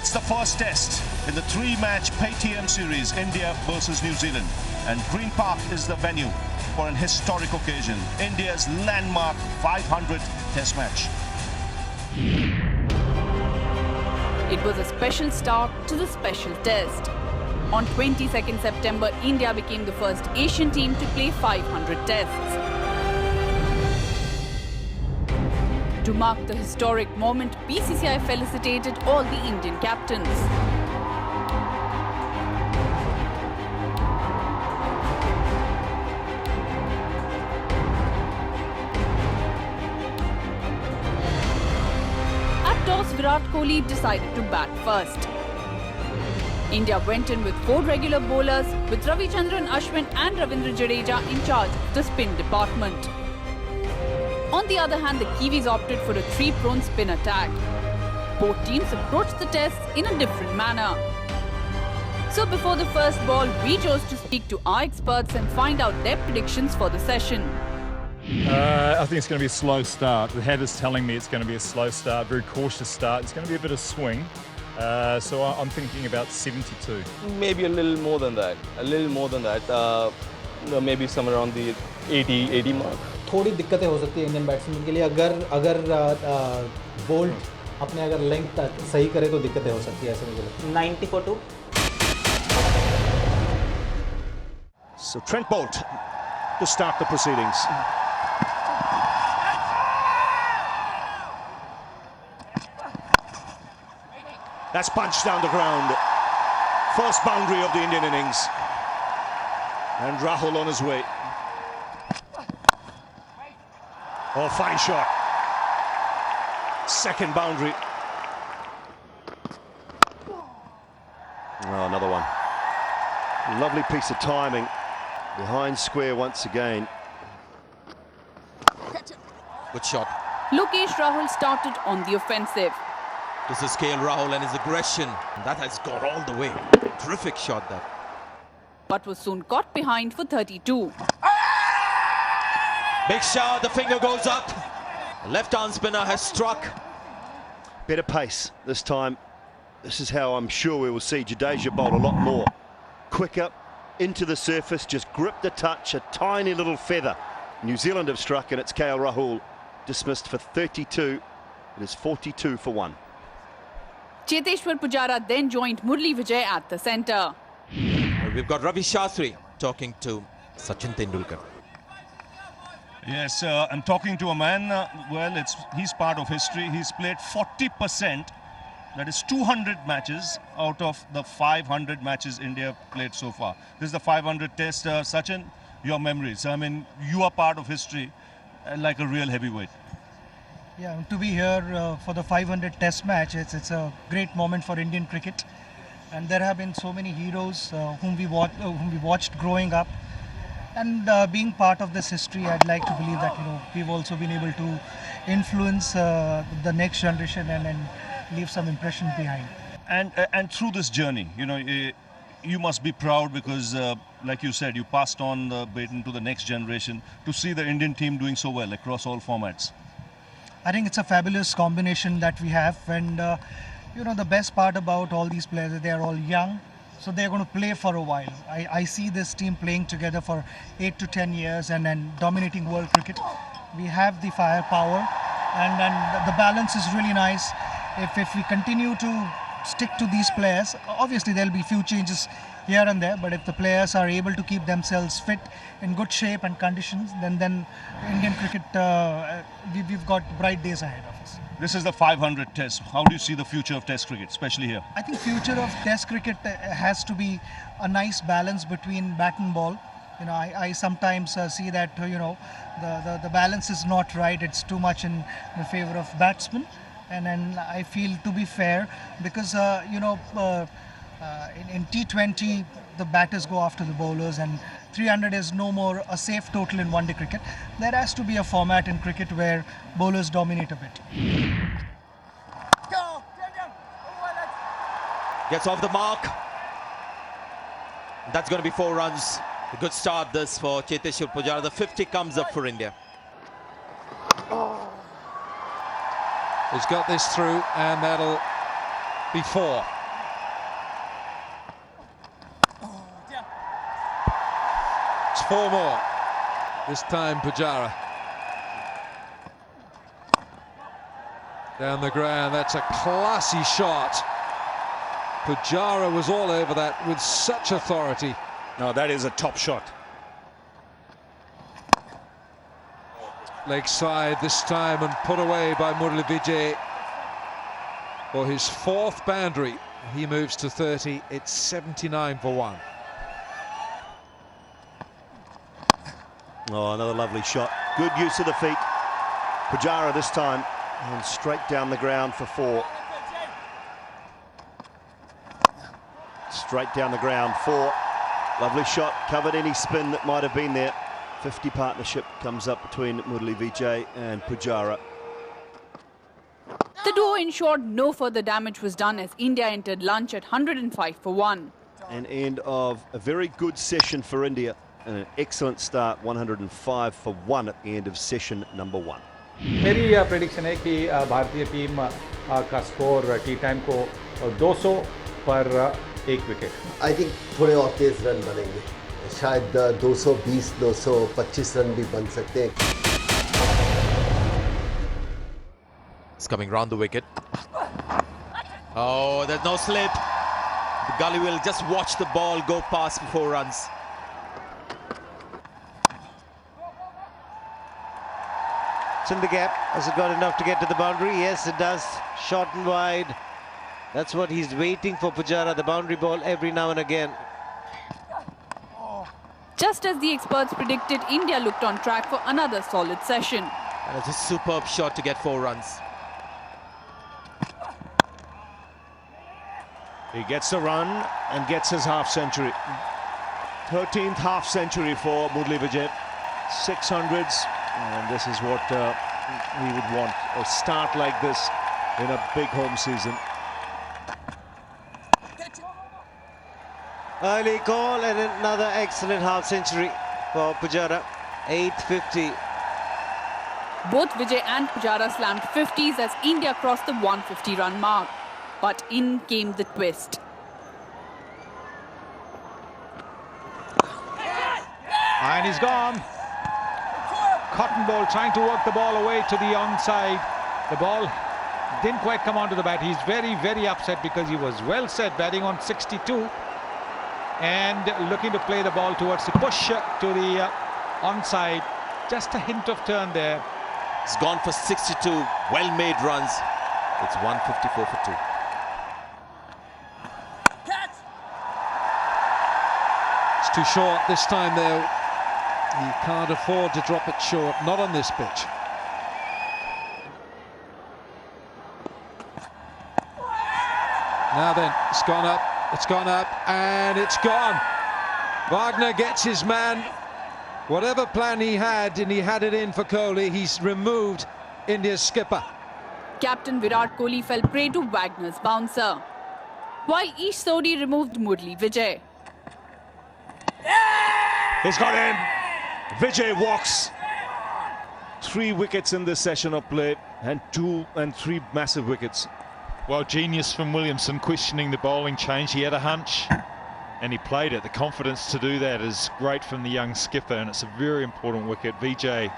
It's the first test in the three-match PayTM series, India versus New Zealand. And Green Park is the venue for an historic occasion, India's landmark 500th test match. It was a special start to the special test. On 22nd September, India became the first Asian team to play 500 tests. To mark the historic moment, BCCI felicitated all the Indian captains. At toss, Virat Kohli decided to bat first. India went in with 4 regular bowlers, with Ravichandran Ashwin and Ravindra Jadeja in charge of the spin department. On the other hand, the Kiwis opted for a 3-prone spin attack. Both teams approached the tests in a different manner. So before the first ball, we chose to speak to our experts and find out their predictions for the session. I think it's going to be a slow start. The head is telling me it's going to be a slow start, very cautious start. It's going to be a bit of swing. So I'm thinking about 72. Maybe a little more than that. Maybe somewhere around the 80 mark. थोड़ी दिक्कतें हो सकती है Indian batsman के लिए अगर bolt अपने अगर लेंथ सही करे तो दिक्कतें हो सकती है ऐसे मुझे लगता है 90 for 2. So Trent Boult to start the proceedings. That's punched down the ground. First boundary of the Indian innings. And Rahul on his way. Oh, fine shot. Second boundary. Oh, another one. Lovely piece of timing. Behind square once again. Good shot. Lokesh Rahul started on the offensive. This is KL Rahul and his aggression. That has got all the way. Terrific shot that. But was soon caught behind for 32. Big shot, the finger goes up. Left-arm spinner has struck. Better pace this time. This is how I'm sure we will see Jadeja bowl a lot more. Quicker, into the surface, just grip the touch, a tiny little feather. New Zealand have struck and it's KL Rahul dismissed for 32. It is 42 for 1. Cheteshwar Pujara then joined Murli Vijay at the centre. We've got Ravi Shastri talking to Sachin Tendulkar. Yes, I'm talking to a man, he's part of history. He's played 40%, that is 200 matches out of the 500 matches India played so far. This is the 500 test. Sachin, your memories. I mean, you are part of history like a real heavyweight. Yeah, to be here for the 500 test match, it's a great moment for Indian cricket. And there have been so many heroes whom we watched growing up. And being part of this history, I'd like to believe that we've also been able to influence the next generation and leave some impression behind. And through this journey, you must be proud because, like you said, you passed on the baton to the next generation to see the Indian team doing so well across all formats. I think it's a fabulous combination that we have, and the best part about all these players, they are all young. So they're going to play for a while. I see this team playing together for 8 to 10 years and dominating world cricket. We have the firepower and the balance is really nice. If we continue to stick to these players, obviously there'll be few changes here and there, but if the players are able to keep themselves fit, in good shape and conditions, then Indian cricket, we've got bright days ahead of us. This is the 500 test. How do you see the future of test cricket, especially here? I think future of test cricket has to be a nice balance between bat and ball. I sometimes see that the balance is not right. It's too much in the favor of batsmen, and then I feel to be fair because in T20 the batters go after the bowlers, and 300 is no more a safe total in one-day cricket. There has to be a format in cricket where bowlers dominate a bit. Gets off the mark. That's going to be 4 runs. A good start this for Cheteshwar Pujara. The 50 comes up for India. He's got this through, and that'll be 4. 4 more. This time Pujara. Down the ground, that's a classy shot. Pujara was all over that with such authority. No, that is a top shot. Leg side this time and put away by Murali Vijay for his 4th boundary. He moves to 30. It's 79 for 1. Oh, another lovely shot. Good use of the feet. Pujara this time, and straight down the ground for 4. Straight down the ground, 4. Lovely shot, covered any spin that might have been there. 50 partnership comes up between Murali Vijay and Pujara. The duo ensured no further damage was done as India entered lunch at 105 for 1. An end of a very good session for India and an excellent start, 105 for 1 at the end of session number 1. मेरी prediction है कि भारतीय team का score T time को 200 पर 1 wicket. I think थोड़े और तेज run बनेंगे, शायद 220-225 रन भी बन सकते हैं. It's coming round the wicket. Oh, there's no slip. The gully will just watch the ball go past for 4 runs. It's in the gap. Has it got enough to get to the boundary? Yes, it does. Short and wide. That's what he's waiting for, Pujara, the boundary ball every now and again. Just as the experts predicted, India looked on track for another solid session. And it's a superb shot to get 4 runs. He gets the run and gets his half-century. 13th half-century for Murali Vijay. 600s, and this is what we would want. A start like this in a big home season. Early call and another excellent half-century for Pujara. 850. Both Vijay and Pujara slammed 50s as India crossed the 150-run mark. But in came the twist. And he's gone. Cotton Ball trying to work the ball away to the onside. The ball didn't quite come onto the bat. He's very, very upset because he was well set, batting on 62 and looking to play the ball towards the push to the onside. Just a hint of turn there. It's gone for 62 well-made runs. It's 154 for 2. It's too short this time, though. He can't afford to drop it short, not on this pitch. Now then, it's gone up, and it's gone. Wagner gets his man. Whatever plan he had, and he had it in for Kohli, he's removed India's skipper. Captain Virat Kohli fell prey to Wagner's bouncer, while Ish Sodhi removed Murali Vijay. He's got him. Vijay walks. 3 wickets in this session of play, and 2 and 3 massive wickets. Well, genius from Williamson questioning the bowling change. He had a hunch and he played it. The confidence to do that is great from the young skipper, and it's a very important wicket. Vijay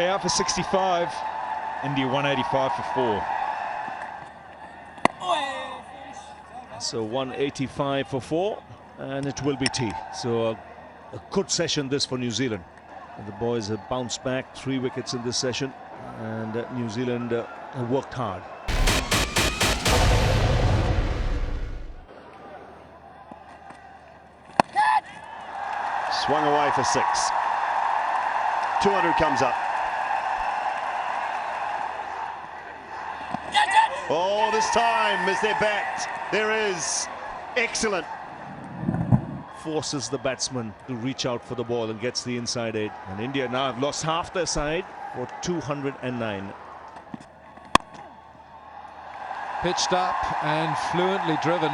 out for 65. India 185 for 4. So 185 for 4, and it will be tea. So a good session this for New Zealand. And the boys have bounced back, 3 wickets in this session, and New Zealand have worked hard. Swung away for 6. 200 comes up. Oh, this time is their bat. There is. Excellent. Forces the batsman to reach out for the ball and gets the inside edge. And India now have lost half their side for 209. Pitched up and fluently driven.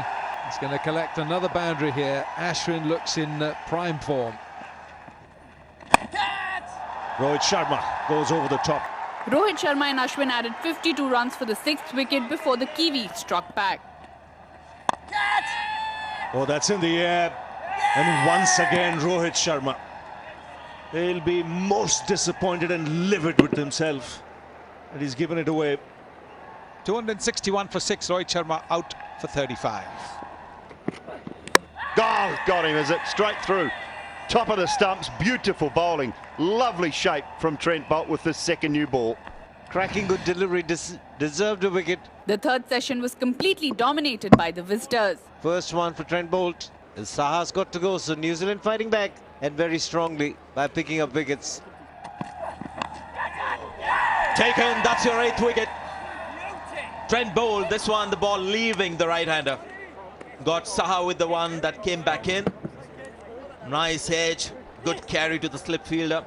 He's going to collect another boundary here. Ashwin looks in prime form. Rohit Sharma goes over the top. Rohit Sharma and Ashwin added 52 runs for the 6th wicket before the Kiwis struck back. Oh, that's in the air. And once again, Rohit Sharma. He'll be most disappointed and livid with himself that he's given it away. 261 for 6, Rohit Sharma out for 35. Oh, got him, is it? Straight through. Top of the stumps, beautiful bowling. Lovely shape from Trent Boult with this second new ball. Cracking good delivery, deserved a wicket. The third session was completely dominated by the visitors. First one for Trent Boult. Saha's got to go, so New Zealand fighting back and very strongly by picking up wickets. Taken, that's your 8th wicket. Trent Boult, this one, the ball leaving the right-hander. Got Saha with the one that came back in. Nice edge, good carry to the slip fielder.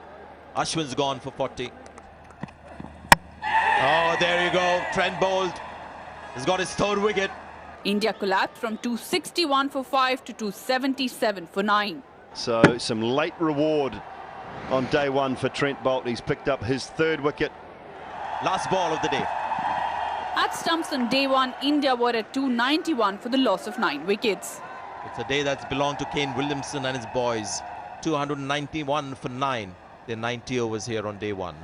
Ashwin's gone for 40. Oh, there you go. Trent Boult has got his 3rd wicket. India collapsed from 261 for 5 to 277 for 9. So some late reward on day one for Trent Boult. He's picked up his 3rd wicket. Last ball of the day. At stumps on day 1, India were at 291 for the loss of 9 wickets. It's a day that's belonged to Kane Williamson and his boys. 291 for 9. They're 90 overs here on day 1.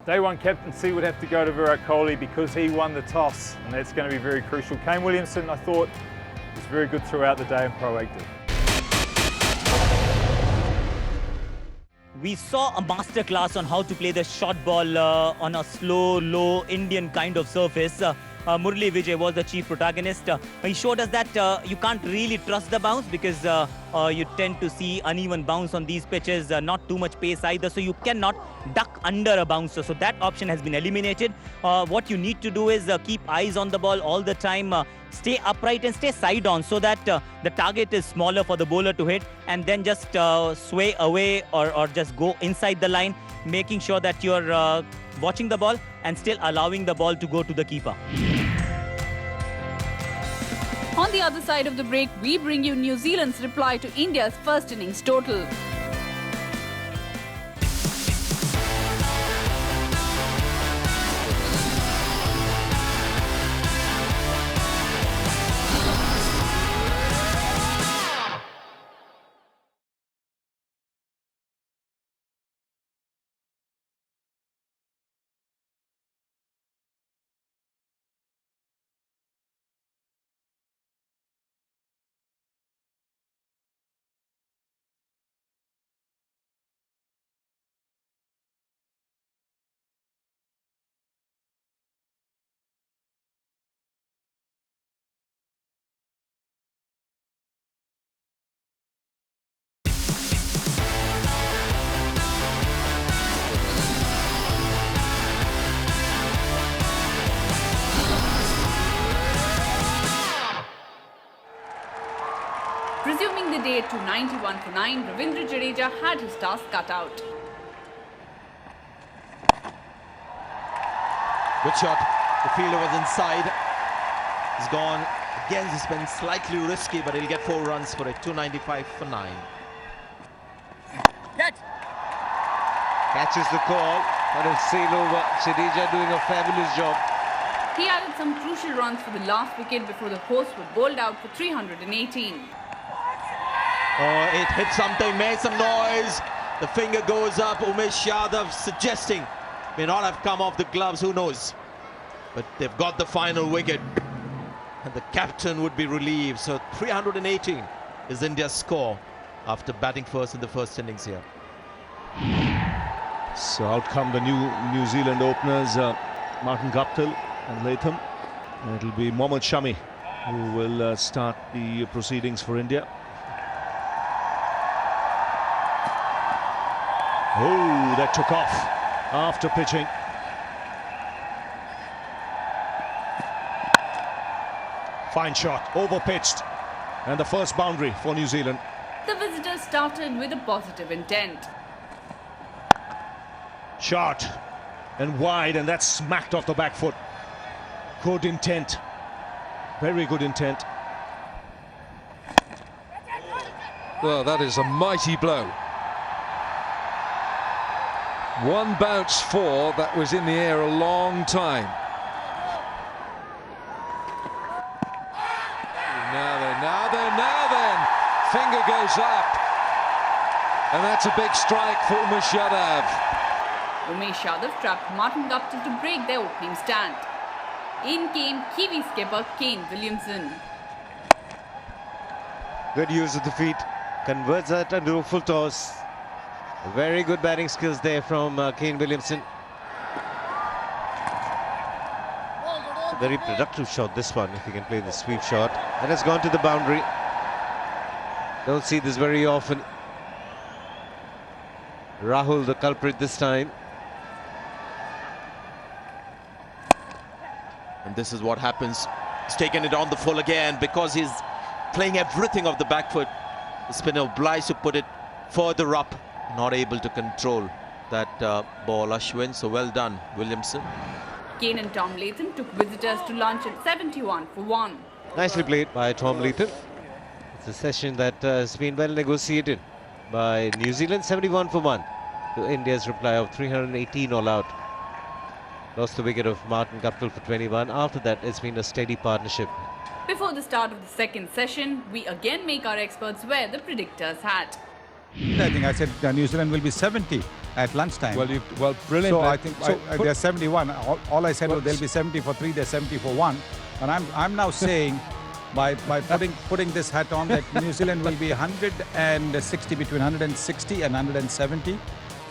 Day 1 captaincy would have to go to Virat Kohli because he won the toss, and that's going to be very crucial. Kane Williamson, I thought, was very good throughout the day and proactive. We saw a masterclass on how to play the short ball on a slow, low Indian kind of surface. Murali Vijay was the chief protagonist. He showed us that you can't really trust the bounce because you tend to see uneven bounce on these pitches, not too much pace either, so you cannot duck under a bouncer. So that option has been eliminated. What you need to do is keep eyes on the ball all the time, stay upright and stay side on so that the target is smaller for the bowler to hit, and then just sway away or just go inside the line, making sure that you're watching the ball and still allowing the ball to go to the keeper. On the other side of the break, we bring you New Zealand's reply to India's first innings total. Resuming the day at 291 for 9, Ravindra Jadeja had his task cut out. Good shot. The fielder was inside. He's gone. Again, he's been slightly risky, but he'll get 4 runs for it. 295 for 9. Catches the call, but it's sailed over. Jadeja doing a fabulous job. He added some crucial runs for the last wicket before the hosts were bowled out for 318. Oh, it hit something, made some noise. The finger goes up. Umesh Yadav suggesting may not have come off the gloves, who knows. But they've got the final wicket. And the captain would be relieved. So 318 is India's score after batting first in the first innings here. So out come the New Zealand openers, Martin Guptill and Latham. And it'll be Mohammad Shami who will start the proceedings for India. Oh, that took off after pitching. Fine shot, over-pitched, and the first boundary for New Zealand. The visitors started with a positive intent. Shot, and wide, and that's smacked off the back foot. Good intent, very good intent. Well, that is a mighty blow. One bounce 4 that was in the air a long time. Now then, finger goes up. And that's a big strike for Umesh Yadav. Umesh Yadav trapped Martin Guptill to break their opening stand. In came Kiwi skipper Kane Williamson. Good use of the feet. Converts that into a full toss. Very good batting skills there from Kane Williamson. A very productive shot, this one, if he can play the sweep shot. And it's gone to the boundary. Don't see this very often. Rahul the culprit this time. And this is what happens. He's taken it on the full again because he's playing everything off the back foot. The spinner obliged to put it further up. Not able to control that ball, Ashwin. So well done, Williamson. Kane and Tom Latham took visitors to lunch at 71 for 1. Nicely played by Tom Latham. It's a session that has been well negotiated by New Zealand. 71 for 1 to India's reply of 318 all out. Lost the wicket of Martin Guptill for 21. After that, it's been a steady partnership. Before the start of the second session, we again make our experts wear the predictor's hat. I think I said New Zealand will be 70 at lunchtime. Well, brilliant. So I think they're 71. All I said was they'll be 70 for 3, they're 70 for 1. And I'm now saying by putting this hat on that New Zealand will be 160, between 160 and 170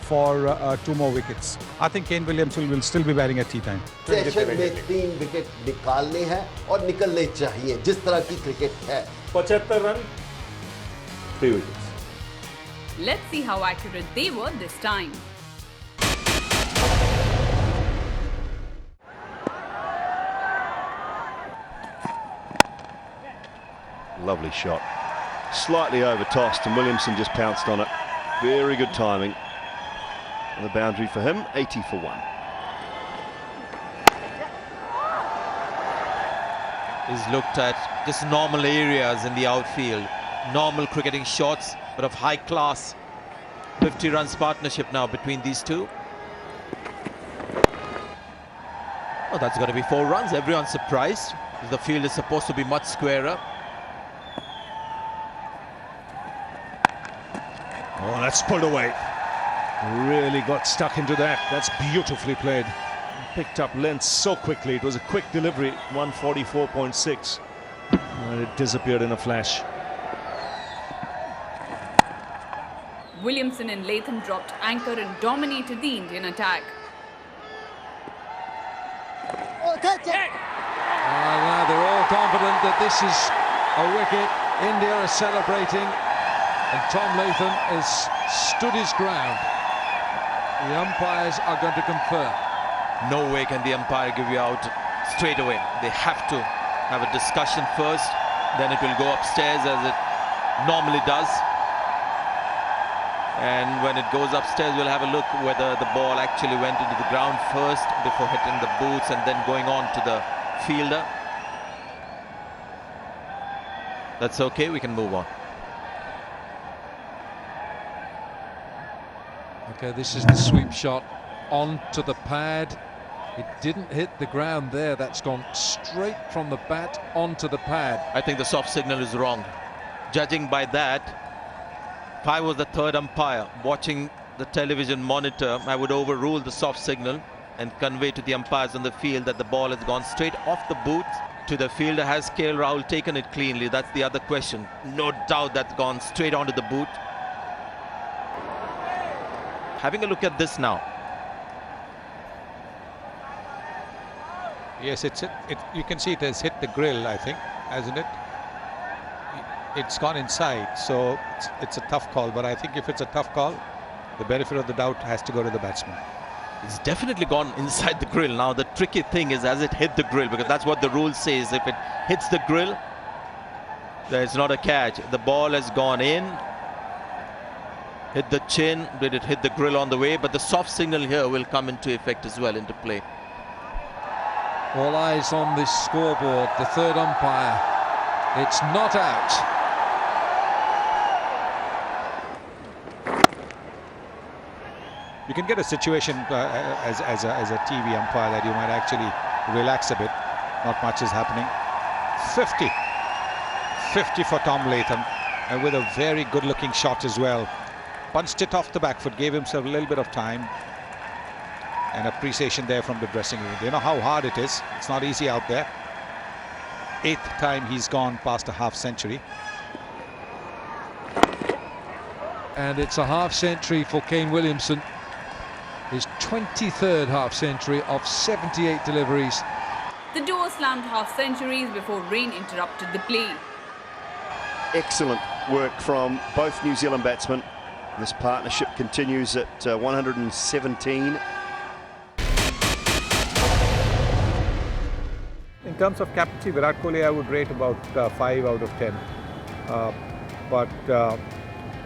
for 2 more wickets. I think Kane Williamson will still be batting at tea time. Session में 3 wicket निकालने हैं और निकलने चाहिए जिस तरह की cricket है 75 run 3 wickets. Let's see how accurate they were this time. Lovely shot. Slightly over tossed and Williamson just pounced on it. Very good timing. And the boundary for him, 80 for 1. He's looked at just normal areas in the outfield. Normal cricketing shots, but of high class. 50 runs partnership now between these two. Oh, that's got to be 4 runs. Everyone's surprised. The field is supposed to be much squarer. Oh, that's pulled away. Really got stuck into that. That's beautifully played. Picked up length so quickly. It was a quick delivery. 144.6. And it disappeared in a flash. Williamson and Latham dropped anchor and dominated the Indian attack. Now they're all confident that this is a wicket. India are celebrating, and Tom Latham has stood his ground. The umpires are going to confirm. No way can the umpire give you out straight away. They have to have a discussion first, then it will go upstairs as it normally does. And when it goes upstairs, we'll have a look whether the ball actually went into the ground first before hitting the boots and then going on to the fielder. That's okay, we can move on. Okay, this is the sweep shot onto the pad. It didn't hit the ground there. That's gone straight from the bat onto the pad. I think the soft signal is wrong. Judging by that, if I was the third umpire watching the television monitor, I would overrule the soft signal and convey to the umpires on the field that the ball has gone straight off the boot to the fielder. Has KL Rahul taken it cleanly? That's the other question. No doubt that's gone straight onto the boot. Having a look at this now. Yes, you can see it has hit the grill, I think, hasn't it? It's gone inside, so it's a tough call. But I think if it's a tough call, the benefit of the doubt has to go to the batsman. It's definitely gone inside the grill. Now the tricky thing is, as it hit the grill, because that's what the rule says. If it hits the grill, then it's not a catch. The ball has gone in, hit the chin. Did it hit the grill on the way? But the soft signal here will come into effect as well, into play. All eyes on this scoreboard. The third umpire. It's not out. You can get a situation as a TV umpire that you might actually relax a bit. Not much is happening. 50 for Tom Latham. and with a very good-looking shot as well. Punched it off the back foot, gave himself a little bit of time, and appreciation there from the dressing room. They know how hard it is. It's not easy out there. 8th time he's gone past a half century. And it's a half century for Kane Williamson. His 23rd half century of 78 deliveries. The duo slammed half centuries before rain interrupted the play. Excellent work from both New Zealand batsmen. This partnership continues at 117. In terms of captaincy, Virat Kohli I would rate about 5 out of 10. But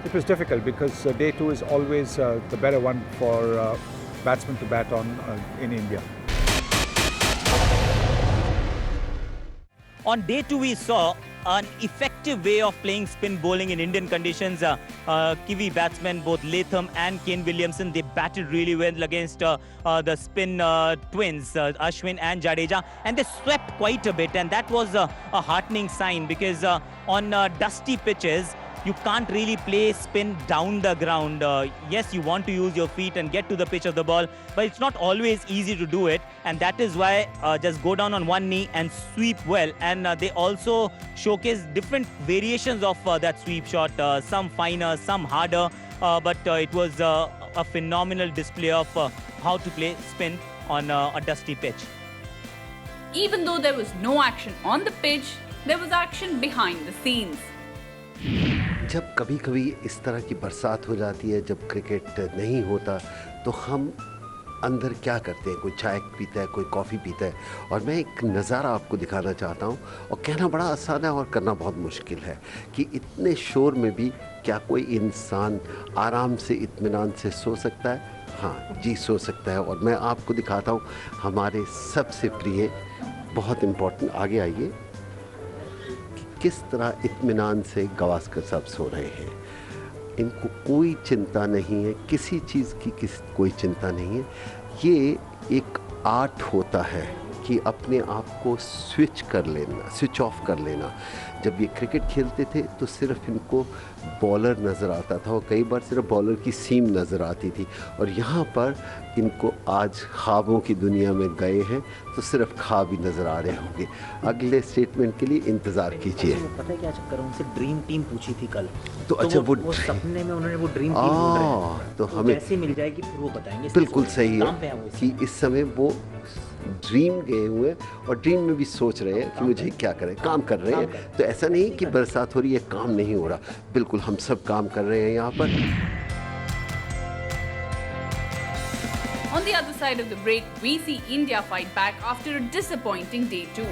it was difficult because day 2 is always the better one for batsmen to bat on in India. On day 2, we saw an effective way of playing spin bowling in Indian conditions. Kiwi batsmen, both Latham and Kane Williamson, they batted really well against the spin twins, Ashwin and Jadeja, and they swept quite a bit, and that was a heartening sign because on dusty pitches, you can't really play spin down the ground. Yes, you want to use your feet and get to the pitch of the ball, but it's not always easy to do it. And that is why just go down on one knee and sweep well. And they also showcase different variations of that sweep shot, some finer, some harder. But it was a phenomenal display of how to play spin on a dusty pitch. Even though there was no action on the pitch, there was action behind the scenes. जब कभी-कभी इस तरह की बरसात हो जाती है, जब क्रिकेट नहीं होता, तो हम अंदर क्या करते हैं? कोई चाय पीता है, कोई कॉफ़ी पीता है, और मैं एक नज़ारा आपको दिखाना चाहता हूँ, और कहना बड़ा आसान है और करना बहुत मुश्किल है कि इतने शोर में भी क्या कोई इंसान आराम से इत्मीनान से सो सकता है? हाँ जी, सो सकता है। और मैं आपको दिखाता हूँ हमारे सबसे प्रिय, बहुत इम्पोर्टेंट, आगे आइए, किस तरह इत्मीनान से गवास्कर साहब सो रहे हैं। इनको कोई चिंता नहीं है, किसी चीज़ की कोई चिंता नहीं है। ये एक आर्ट होता है कि अपने आप को स्विच ऑफ कर लेना। जब ये क्रिकेट खेलते थे तो सिर्फ इनको बॉलर नज़र आता था और कई बार सिर्फ बॉलर की सीम नज़र आती थी, और यहाँ पर इनको आज ख्वाबों की दुनिया में गए हैं तो सिर्फ ख्वाब ही नज़र आ रहे होंगे। अगले स्टेटमेंट के लिए इंतज़ार कीजिए। पता है क्या चक्कर है, उनसे ड्रीम टीम पूछी थी कल, तो अच्छा वो सपने में उन्होंने वो ड्रीम टीम बोल रहे हैं, तो हमें कैसे मिल जाएगी फिर वो बताएंगे। बिल्कुल सही है कि इस समय वो ड्रीम गए हुए और ड्रीम में भी सोच रहे हैं कि मुझे क्या करें, काम कर रहे हैं। तो ऐसा नहीं कि बरसात हो रही है काम नहीं हो रहा, बिल्कुल हम सब काम कर रहे हैं यहाँ पर। On the other side of the break, we see India fight back after a disappointing day 2.